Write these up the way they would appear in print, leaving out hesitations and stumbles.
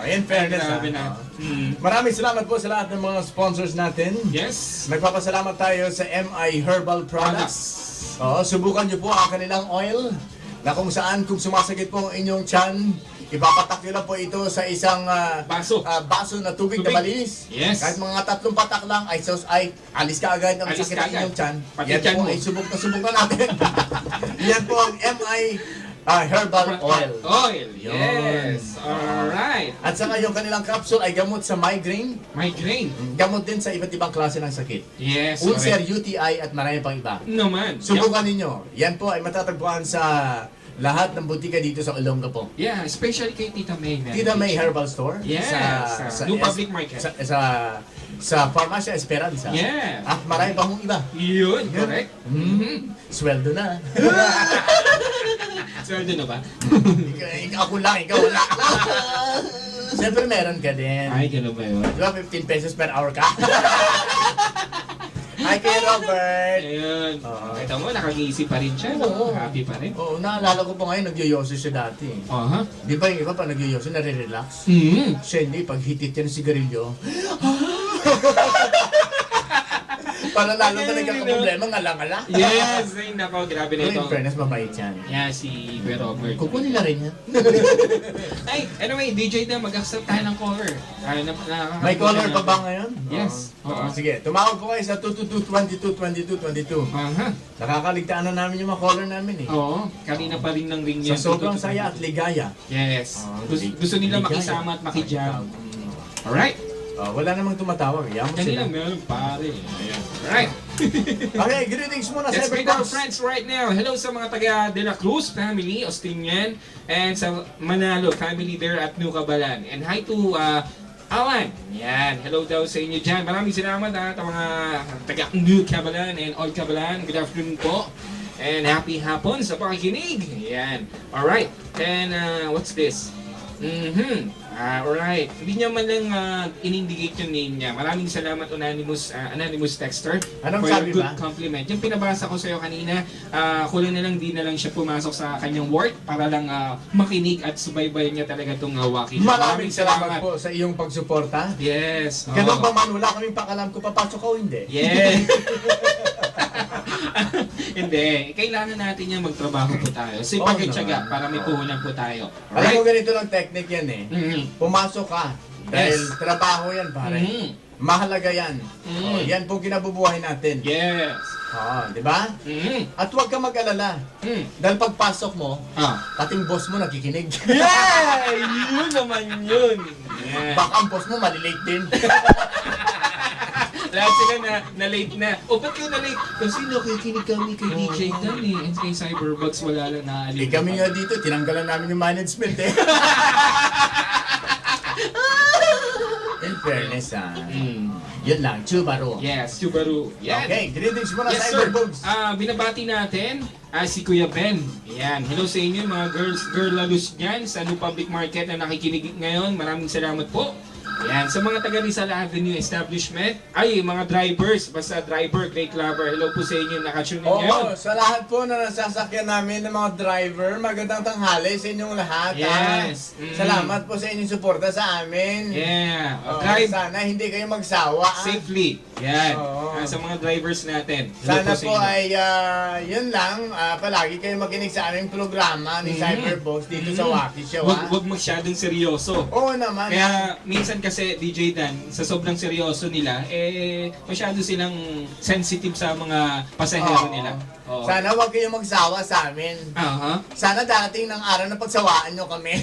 In fairness, Grabe na. Maraming salamat po sa lahat ng mga sponsors natin. Yes. Nagpapasalamat tayo sa MI Herbal Products. Subukan niyo po ang kanilang oil na kung saan kung sumasakit po ang inyong tiyan, ipapatak nyo lang po ito sa isang baso na tubig na malinis. Yes. Kahit mga 3 patak lang, ay alis ka agad ang Alis sakit ka ng agad. inyong tiyan. Pati Yan tiyan po mo. ay subok na natin. Yan po ang MI Herbal Oil. Oil. Yes. Alright. At saka yung kanilang capsule ay gamot sa migraine, Migraine. gamot din sa iba't ibang klase ng sakit. Yes. Ulcer, correct. UTI at marami pang iba. Naman. Subukan ninyo. Yan po ay matatagpuan sa lahat ng butika dito sa Olongapo. Yeah, especially kay Tita May. Tita May Herbal Store. Yes, sa New Public Market. Sa Farmacia Esperanza. Yeah. At marami pa mong iba. Yun, correct. Sweldo na. Sweldo na ba? Ako lang, ikaw wala. Siyempre meron ka din. Ay, gano'n ba yun? Di ba 15 pesos per hour ka? Hi kay Robert. Ayun. Oo. Kita mo, nakag-iisip pa rin siya. No? Oo. Happy pa rin. Oo, naalala ko pa ngayon, nagyoyoso siya dati. Aha. Di ba yung iba pa nagyoyoso, nare-relax? Siya hindi, pag hitit yan ng sigarilyo, para lalo na nagkakaproblema, ngala-ngala. Yes! Ay, nako, grabe na Pero ito. in fairness, mabait yan. Yeah, si Kuya Robert. Kukunin na rin yan. Ay, anyway, DJ na, mag-accept tayo ng cover. May caller pa ba ngayon? Yes. Oo. Sige, tumawag ko kayo sa 222-22-22-22. Aha. Nakakaligtaan na namin yung mga caller namin eh. Oo, kanina pa rin ng ring yan. Sa sobrang saya at ligaya. Yes. Oh, Gusto nila ligaya. makisama at makijam. Alright. Wala namang tumatawag. Yaman Kanina sila. meron pare. Ayan. Alright. Okay, greetings muna sa Let's greet our everyone. friends right now. Hello sa mga taga De La Cruz family, Ostinian, and sa Manalo family there at New Cabalan. And hi to Alan. Yan. Hello daw sa inyo dyan. Maraming salamat sa mga taga New Cabalan and Old Cabalan. Good afternoon po. And happy hapon sa pakikinig. Yan. Alright. And what's this? Alright. Hindi niya man lang in-indicate yung name niya. Maraming salamat anonymous texter. Anong for sabi your good ba? compliment. Yung pinabasa ko sa'yo kanina, kulang na lang di na lang siya pumasok sa kanyang work para lang makinig at subaybayan niya talaga itong Waki. Maraming salamat po sa iyong pagsuporta. Yes. oo. Ganun ba man, wala kaming pakalam kung papasok ka o hindi. Yes. Hindi. Kailangan natin yan magtrabaho po tayo. Sipag at tiyaga para may puhunan po tayo. Alam mo Alright? ganito lang technique yan eh. Pumasok ka. Dahil Yes. trabaho yan pare. Mhm. Mahalaga yan. Mhm. Yan pong kinabubuhay natin. Yes. Di ba? Mhm. At huwag ka mag-alala. Dahil pagpasok mo, pating boss mo nakikinig. Yeah! Yun naman yun. Yeah. Baka ang boss mo malilate din. Lahat sila na late na. O, ba't kayo na late? Kasi nakikinig kami kay DJ Dan eh. And kay Cyberbugs wala lang Eh naalim. kami nga dito, tinanggalan namin yung management eh. In fairness yun lang, Chubaro. Yes, Subaru. Yan. Okay, greetings muna Yes, sa sir. Cyberbugs. Binabati natin si Kuya Ben. Yan. Hello sa inyo mga girlalus dyan sa New Public Market na nakikinig ngayon. Maraming salamat po. Yan. Sa mga taga Rizal Avenue Establishment, ay mga drivers, basta driver, great lover. Hello po sa inyo, nakatune in ngayon. Oo, sa lahat po na nasasakyan namin ng mga driver, magandang tanghali sa inyong lahat. Yes. Salamat po sa inyong suporta sa amin. Yeah. Drive. Drive Sana hindi kayo magsawa. safely. Yan. Oo. Sa mga drivers natin. Hello Sana sa po inyo. ay yun lang, palagi kayo makinig sa aming programa ni Cyberbox dito sa Waki Show. Wag masyadong seryoso. Oo naman. Kaya minsan kasi DJ Dan, sa sobrang seryoso nila, masyado silang sensitive sa mga pasahero nila. Oo. Sana wag kayong magsawa sa amin. Aha. Sana darating ng araw na pagsawaan nyo kami.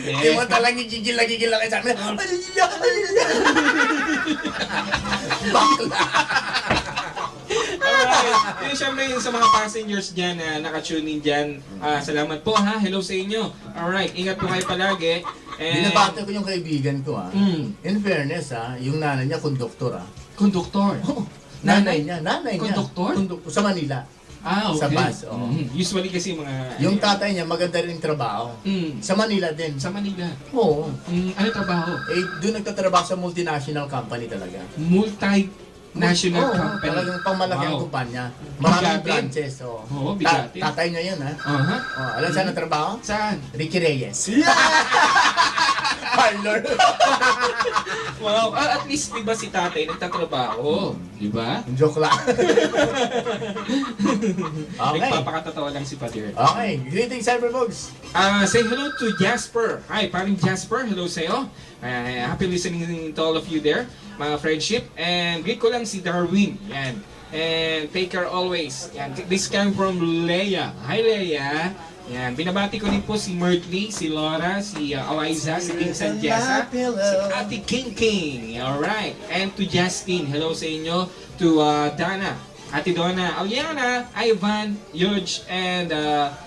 Hindi mo talang gigil lang kayo sa amin. Bakla. Alright. Yung syempre yung sa mga passengers dyan na nakatune in dyan, salamat po ha. Hello sa inyo. Alright. Ingat po kayo palagi. Binabati ko yung kaibigan ko In fairness yung nanay niya konduktor Konduktor. Nanay niya. Konduktor? Konduktor sa Manila. Okay. Sa bus, oo. Usually kasi mga... Yung tatay niya maganda rin trabaho. Sa Manila din. Sa Manila. Oo. Ano trabaho? Doon nagtatrabaho sa multinational company talaga. national company. Talagang pangmalaki ang Wow. kumpanya. Maraming Bigatin. branches. Oo, bigatin. Tatay niya yun, ha? Aha. Alam saan ang trabaho? Saan? Ricky Reyes. Parlor. Wow, at least 'di ba si tatay nagtatrabaho, 'di ba? Joke lang. Okay. Nagpapakatatawa lang si Padir. Okay. Greetings, Cyberbugs. Say hello to Jasper. Hi, paring Jasper. Hello sa'yo. Happy listening to all of you there, mga friendship. And greet ko lang si Darwin. Yan. And take care always. Yan. This came from Leia. Hi, Leia. Yan. Binabati ko din po si Mertley, si Laura, si Eliza, si Vincent Jessa, si Ate King King. Alright. And to Justin. Hello sa inyo. To Dana. Ate Donna, Aliana, Ivan, Yuj, and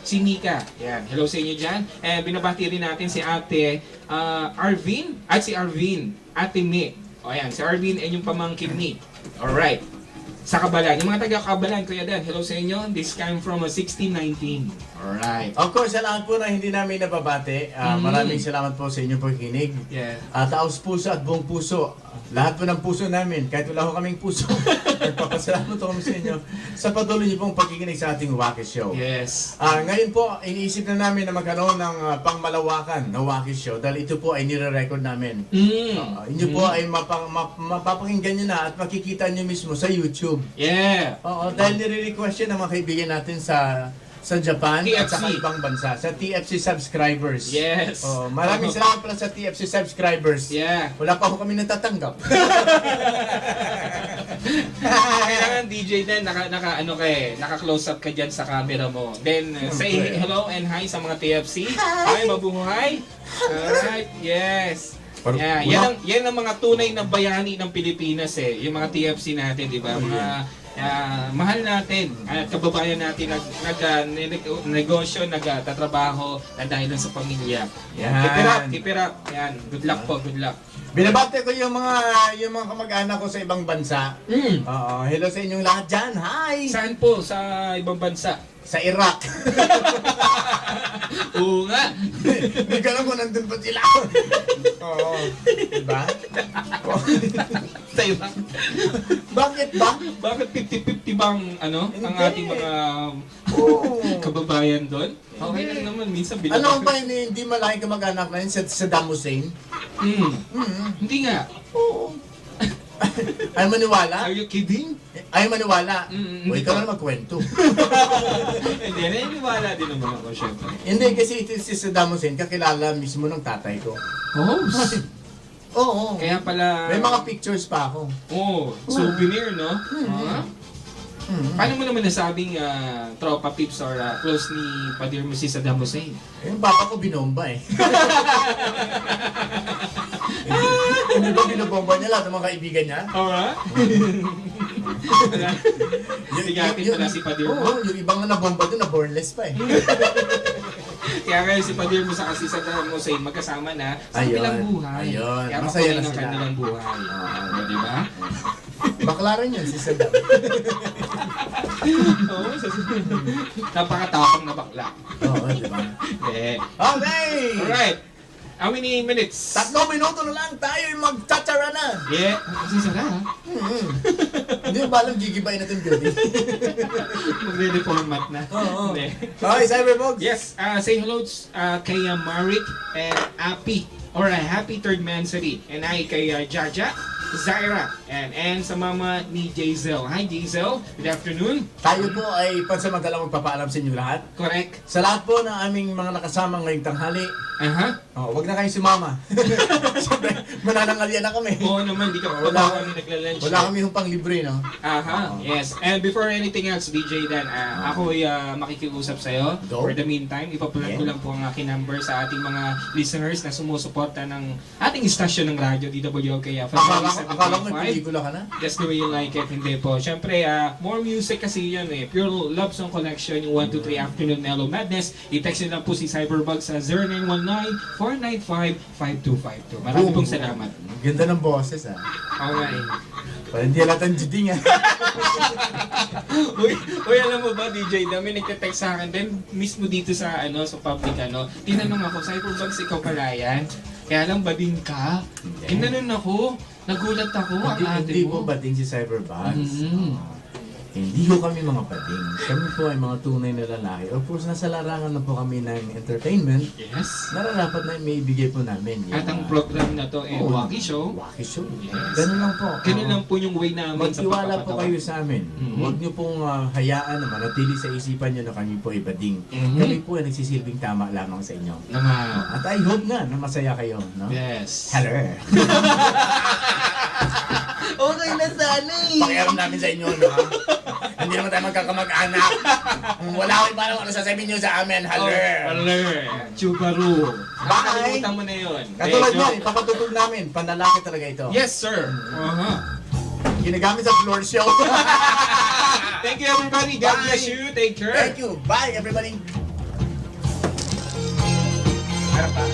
si Mika. Yan. Hello sa inyo dyan. And binabati rin natin si Ate Arvin, at si Arvin, Ate Mi. O yan, si Arvin and yung pamangkin ni. Alright. Sa Kabalan. Yung mga taga-Kabalan, Kuya Dan, hello sa inyo. This came from 1619. Alright. Of course, sa lahat po na hindi namin nababate, maraming salamat po sa inyo po kinig. Yeah. Taos puso at buong puso. Lahat po ng puso namin, kahit wala ko kaming puso. Nagpapasalamat po kami sa inyo sa patuloy niyo pong pagkikinig sa ating Wacky Show. Yes. Ngayon po, iniisip na namin na magkaroon ng pangmalawakan na Wacky Show dahil ito po ay nire-record namin. Inyo po ay mapapakinggan nyo na at makikita nyo mismo sa YouTube. Yeah. Oo, dahil nire-request yan ng mga kaibigan natin sa Japan at sa TFC. ibang bansa, sa TFC subscribers. Yes. Maraming salamat pala sa TFC subscribers. Yeah. Wala pa ako kami natatanggap. Kailangan DJ din, naka-close up ka dyan sa camera mo. Then, say hello and hi sa mga TFC. Hi, mabuhay. Alright, yes. Yeah, yan ang mga tunay na bayani ng Pilipinas eh. Yung mga TFC natin, di ba? Mga mahal natin at kababayan natin negosyo, nagtatrabaho na dahil lang sa pamilya. Yan. Keep it up. Yan. Good luck po, good luck. Binabati ko yung mga kamag-anak ko sa ibang bansa. Hello sa inyong lahat dyan. Hi! Saan po? Sa ibang bansa? Sa Iraq. Oo nga. Hindi ko alam kung nandun pa sila. Oo. Diba? Sa Iraq. Bakit ba? Bakit 50-50 bang ang Hindi. ating mga kababayan doon? Okay lang naman, minsan Ano ba hindi malaki kamag-anak na yun sa Saddam Hussein? Hindi nga. Oo. Ay maniwala? Are you kidding? Ay maniwala? Mm, O hindi ikaw ko. na magkwento. Hindi, naniniwala din naman ako, syempre. Hindi kasi ito si Saddam Hussein kakilala mismo ng tatay ko. Oh, Oo. kaya pala... May mga pictures pa ako. Oh, souvenir, no? Paano mo naman nasabing tropa pips or close ni Padir mo si Saddam Hussein? Yung papa ko binomba eh. Hindi ba binobomba niya lahat ng mga kaibigan niya? Alright. Sigatin pala si Padir mo. Oo, yung ibang na nabomba doon na bornless pa eh. Kaya ngayon si Padir mo sa kasi Saddam Hussein magkasama na sa Ayun. kanilang buhay. Ayun. Kaya Masaya makulay na ng sila. kanilang buhay. Di ba? Bakla rin yun si Saddam. Oo, napakatapang na bakla. Oo, di ba? Eh. Okay! Alright. How many minutes? 3 minuto na lang tayo magtatara na. Yeah. Kasi sara ha? Hindi mo ba alam gigibayin natin building? Magre-reformat na. Oo. Hindi. Okay, Cyberbugs. Yes, say hello kay Marik and Api. Or happy third anniversary. And hi kay Jaja, Zaira, and sa mama ni Jazel. Hi Jazel, good afternoon. Tayo po ay pansamantalang magpapaalam sa inyo lahat. Correct. Sa lahat po ng aming mga nakasama ngayong tanghali, Aha. wag na kayong sumama. Siyempre, mananangalian na kami. Oo naman, wala kami nagla-lunch. Wala kami yung pang libre, no? Aha, yes. And before anything else, DJ Dan, ako ay makikiusap sa'yo. Go. For the meantime, ipaplug ko lang po ang aking number sa ating mga listeners na sumusuporta ng ating istasyon ng radyo, DWOK Akala ko may 7.5. pelikula ka na? Just the way you like it, hindi po. Siyempre, more music kasi yun eh. Pure Love Song Collection, yung 1, 2, 3 Afternoon Mellow Madness. I-text nyo lang po si Cyberbug sa 0919-495-5252. Maraming pong salamat. Ganda ng boses, ah. Okay. Parang hindi alatang juding, ah. Uy, alam mo ba, DJ, dami nagte-text sa akin din, mismo dito sa, sa public, tinanong ako, Cyberbug, ikaw pala yan? Kaya lang, bading ka? Ginanon ako. Nagulat ako. Ang ate Hindi po mo. bading si Cyberbugs. Mhm. Hindi ko kami mga bading. Kami po ay mga tunay na lalaki. Of course, nasa larangan na po kami ng entertainment. Yes. Nararapat na may ibigay po namin. Yung, At ang program na to ay Waki Show. Waki Show. Yes. Ganun lang po. Ganun lang po yung way namin sa Magtiwala po pagpapatawa. kayo sa amin. Mhm. Huwag niyo pong hayaan na manatili sa isipan niyo na kami po ay bading. Mhm. Kami po ay nagsisilbing tama lamang sa inyo. Naman. At I hope nga na masaya kayo. No? Yes. Hello. Okay na sana eh. Pakialam namin sa inyo, no? Hindi naman tayo magkakamag-anak. Wala ko yung parang ano sasabihin nyo sa amin. Hello. Chubaru. Bye. Nakalimutan mo na yun. Katulad Medyo- nyo, ipapatutog namin. Panlalaki talaga ito. Yes, sir. Ginagamit sa floor show. Thank you, everybody. God Bye. bless you. Take care. Thank you. Bye, everybody. Harap ka.